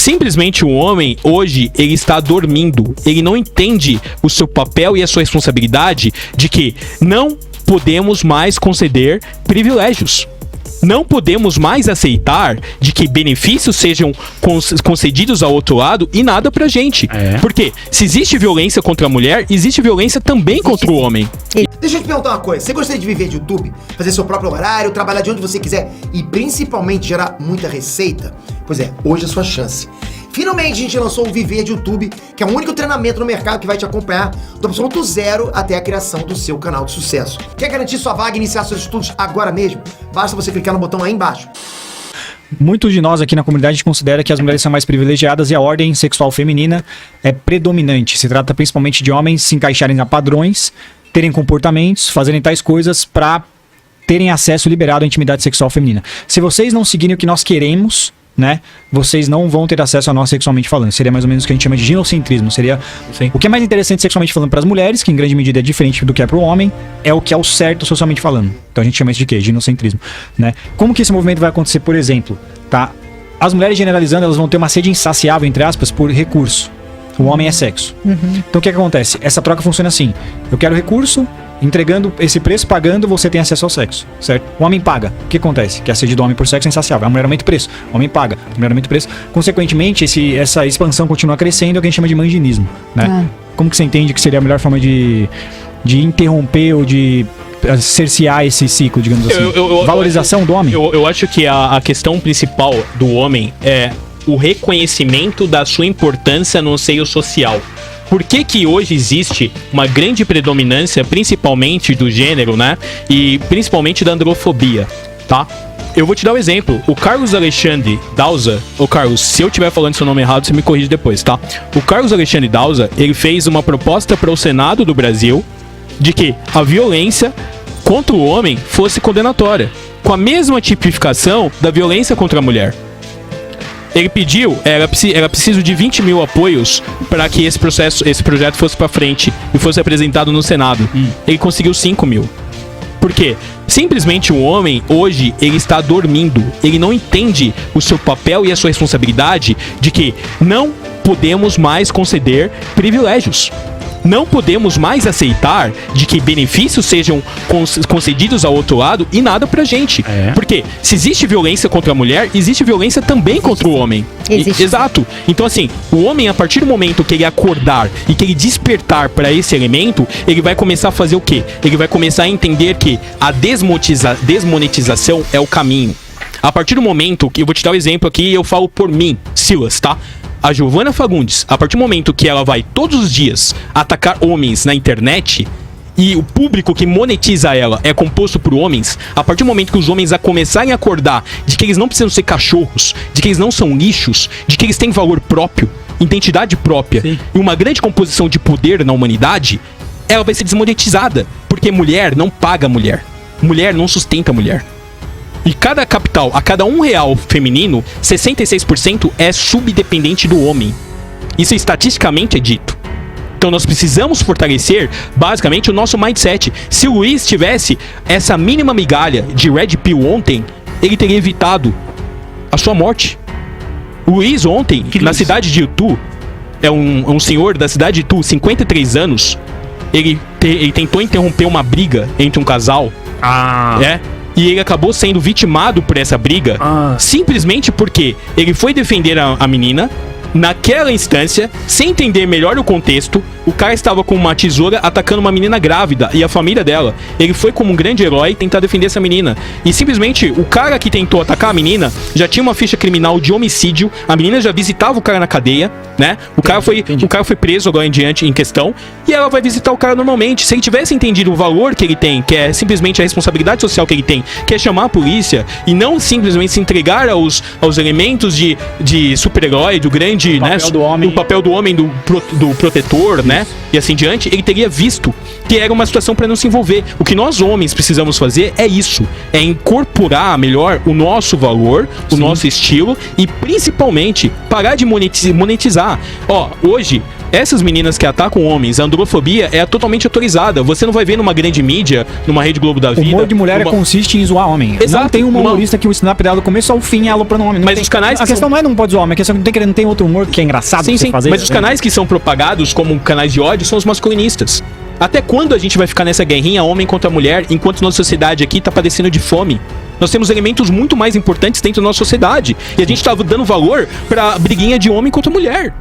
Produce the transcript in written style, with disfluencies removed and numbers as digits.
simplesmente o homem, hoje, ele está dormindo. Ele não entende o seu papel e a sua responsabilidade de que não podemos mais conceder privilégios. Não podemos mais aceitar de que benefícios sejam concedidos ao outro lado e nada pra gente. Porque se existe violência contra a mulher, existe violência também contra o homem. Deixa eu te perguntar uma coisa. Você gostaria de viver de YouTube? Fazer seu próprio horário, trabalhar de onde você quiser e principalmente gerar muita receita? Pois é, hoje é a sua chance. Finalmente a gente lançou o Viver de YouTube, que é o único treinamento no mercado que vai te acompanhar do absoluto zero até a criação do seu canal de sucesso. Quer garantir sua vaga e iniciar seus estudos agora mesmo? Basta você clicar no botão aí embaixo. Muitos de nós aqui na comunidade consideram que as mulheres são mais privilegiadas e a ordem sexual feminina é predominante. Se trata principalmente de homens se encaixarem a padrões, terem comportamentos, fazerem tais coisas para terem acesso liberado à intimidade sexual feminina. Se vocês não seguirem o que nós queremos, né, vocês não vão ter acesso a nós sexualmente falando. Seria mais ou menos o que a gente chama de ginocentrismo. Seria o que é mais interessante sexualmente falando para as mulheres, que em grande medida é diferente do que é para o homem, é o que é o certo socialmente falando. Então a gente chama isso de quê? Ginocentrismo, né? Como que esse movimento vai acontecer, por exemplo, tá? As mulheres, generalizando, elas vão ter uma sede insaciável, entre aspas, por recurso. O homem é sexo. Então o que acontece? Essa troca funciona assim: eu quero recurso, entregando esse preço, pagando, você tem acesso ao sexo, certo? O homem paga. O que acontece? Que a sede do homem por sexo é insaciável. A mulher aumenta o preço. O homem paga. A mulher aumenta o preço. Consequentemente, essa expansão continua crescendo, é o que a gente chama de manginismo, né? Como que você entende que seria a melhor forma de interromper ou de cercear esse ciclo, digamos assim? Valorização do homem? Eu acho que a questão principal do homem é o reconhecimento da sua importância no seio social. Por que hoje existe uma grande predominância, principalmente do gênero, né? E principalmente da androfobia, tá? Eu vou te dar um exemplo. O Carlos Alexandre Dausa... Ô Carlos, se eu estiver falando seu nome errado, você me corrige depois, tá? O Carlos Alexandre Dausa, ele fez uma proposta para o Senado do Brasil de que a violência contra o homem fosse condenatória, com a mesma tipificação da violência contra a mulher. Ele pediu, era preciso de 20 mil apoios para que esse projeto fosse para frente e fosse apresentado no Senado. Ele conseguiu 5 mil. Por quê? Simplesmente o homem, hoje, ele está dormindo. Ele não entende o seu papel e a sua responsabilidade de que não podemos mais conceder privilégios. Não podemos mais aceitar de que benefícios sejam concedidos ao outro lado e nada pra gente. Porque se existe violência contra a mulher, existe violência também contra o homem. Exato. Então assim, o homem, a partir do momento que ele acordar e que ele despertar para esse elemento, ele vai começar a fazer o quê? Ele vai começar a entender que a desmonetização é o caminho. A partir do momento que eu vou te dar um exemplo aqui, eu falo por mim, Silas, tá? A Giovana Fagundes, a partir do momento que ela vai todos os dias atacar homens na internet e o público que monetiza ela é composto por homens, a partir do momento que os homens a começarem a acordar de que eles não precisam ser cachorros, de que eles não são lixos, de que eles têm valor próprio, identidade própria e uma grande composição de poder na humanidade, ela vai ser desmonetizada, porque mulher não paga mulher, mulher não sustenta mulher. E cada capital, a cada R$1 feminino, 66% é subdependente do homem. Isso estatisticamente é dito. Então nós precisamos fortalecer, basicamente, o nosso mindset. Se o Luiz tivesse essa mínima migalha de Red Pill ontem, ele teria evitado a sua morte. O Luiz ontem, na cidade de Itu, é um senhor da cidade de Itu, 53 anos, ele tentou interromper uma briga entre um casal. E ele acabou sendo vitimado por essa briga simplesmente porque ele foi defender a menina. Naquela instância, sem entender melhor o contexto, o cara estava com uma tesoura atacando uma menina grávida e a família dela. Ele foi como um grande herói tentar defender essa menina. E simplesmente, o cara que tentou atacar a menina já tinha uma ficha criminal de homicídio. A menina já visitava o cara na cadeia, né? O cara foi preso agora em diante em questão. E ela vai visitar o cara normalmente. Se ele tivesse entendido o valor que ele tem, que é simplesmente a responsabilidade social que ele tem, que é chamar a polícia e não simplesmente se entregar aos elementos de super-herói, do grande, né, o papel do homem, do protetor, né, e assim diante, ele teria visto que era uma situação para não se envolver. O que nós homens precisamos fazer é isso, é incorporar melhor o nosso valor, o nosso estilo e principalmente parar de monetizar. Hoje essas meninas que atacam homens, a androfobia é totalmente autorizada. Você não vai ver numa grande mídia, numa Rede Globo da Vida. Humor de mulher consiste em zoar homem. Exato. Não tem uma humorista que o stand-up dela do começo ao fim é aloprando homem. Não Mas tem... os canais A questão não é não pode zoar homem, a questão é que não tem outro humor que é engraçado Sim, pra você sim. fazer. Mas os canais que são propagados como canais de ódio são os masculinistas. Até quando a gente vai ficar nessa guerrinha homem contra mulher, enquanto nossa sociedade aqui tá padecendo de fome? Nós temos elementos muito mais importantes dentro da nossa sociedade. E a gente tá dando valor pra briguinha de homem contra mulher.